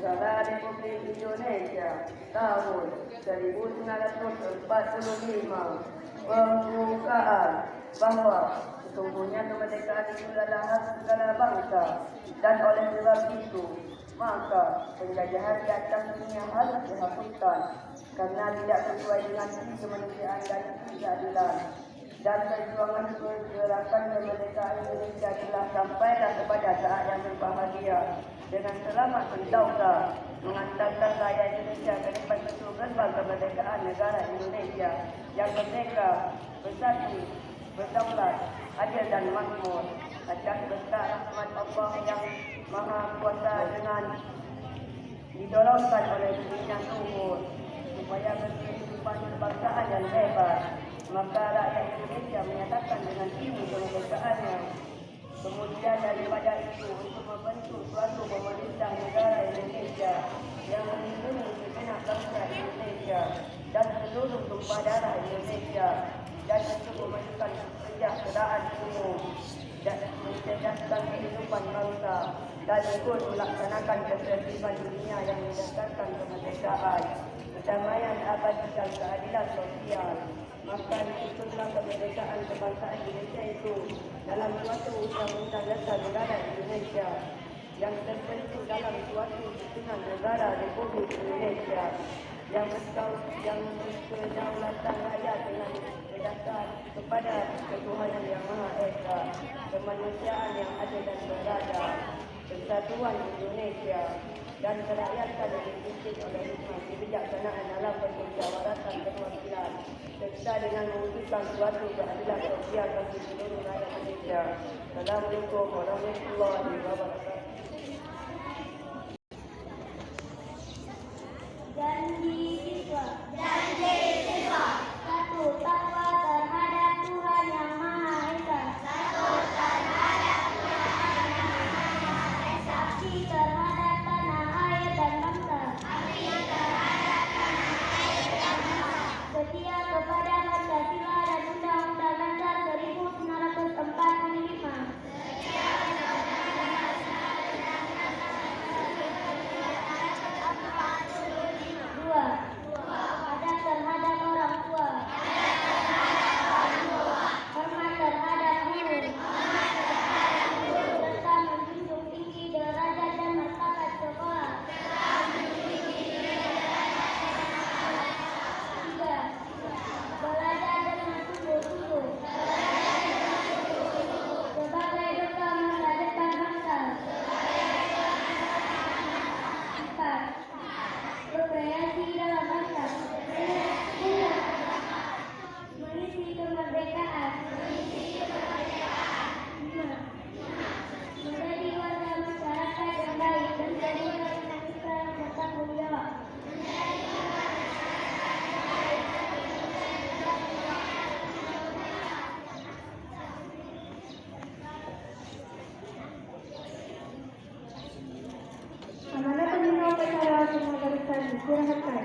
Negara Republik Indonesia tahun 1945 pembukaan bahwa sesungguhnya kemerdekaan itu adalah hak segala bangsa dan oleh sebab itu maka penjajahan di atas dunia harus dihapuskan karena tidak sesuai dengan hak kemanusiaan dan keadilan. Dan perjuangan pergerakan kemerdekaan Indonesia telah sampailah kepada saat yang berbahagia dengan selamat berdaulat mengantarkan rakyat Indonesia ke depan pintu gerbang kemerdekaan negara Indonesia yang merdeka, bersatu, berdaulat, adil dan makmur atas berkat rahmat Allah yang Maha Kuasa dengan didorongkan oleh pimpinan luhur supaya berkehidupan kebangsaan yang hebat. Maka rakyat Indonesia menyatakan dengan ini kemerdekaannya. Kemudian daripada itu untuk membentuk suatu pemerintah negara Indonesia yang melindungi segenap bangsa Indonesia dan seluruh tumpah darah Indonesia dan untuk memajukan kesejahteraan umum dan mencerdaskan kehidupan bangsa dan ikut melaksanakan ketertiban dunia yang berdasarkan kemerdekaan, kedamaian abadi dan keadilan sosial. Maka disitulah kemerdekaan kebangsaan Indonesia itu dalam suatu undang-undang dasar negara Indonesia yang terbentuk dalam suatu susunan negara Republik Indonesia yang berkedaulatan rakyat dengan berdasar kepada ketuhanan yang Maha Esa, kemanusiaan yang adil dan beradab, persatuan Indonesia dan kerakyatan yang dipimpin oleh hikmah kebijaksanaan dalam permusyawaratan perwakilan serta dengan mewujudkan suatu keadilan sosial bagi seluruh rakyat Indonesia. Assalamualaikum warahmatullahi wabarakatuh. Janji siswa. Satu, takwa terhadap Tuhan Yang Maha Esa. Bakti terhadap tanah air dan bangsa. Setia kepada Pancasila dan Undang-Undang Dasar 1945. Dua, adab terhadap orang tua. Hormat terhadap guru. Serta menjunjung tinggi derajat dan martabat sekolah. Tiga, belajar dengan sungguh-sungguh sebagai bekal masa depan bangsa. Empat, berkreasi dalam bangsa. Mengisi kemerdekaan. Lima, menjadi warga masyarakat yang baik dan jadi warga kita yang bertanggung jawab. Amanah penerima upacara semoga bisa disirahkan.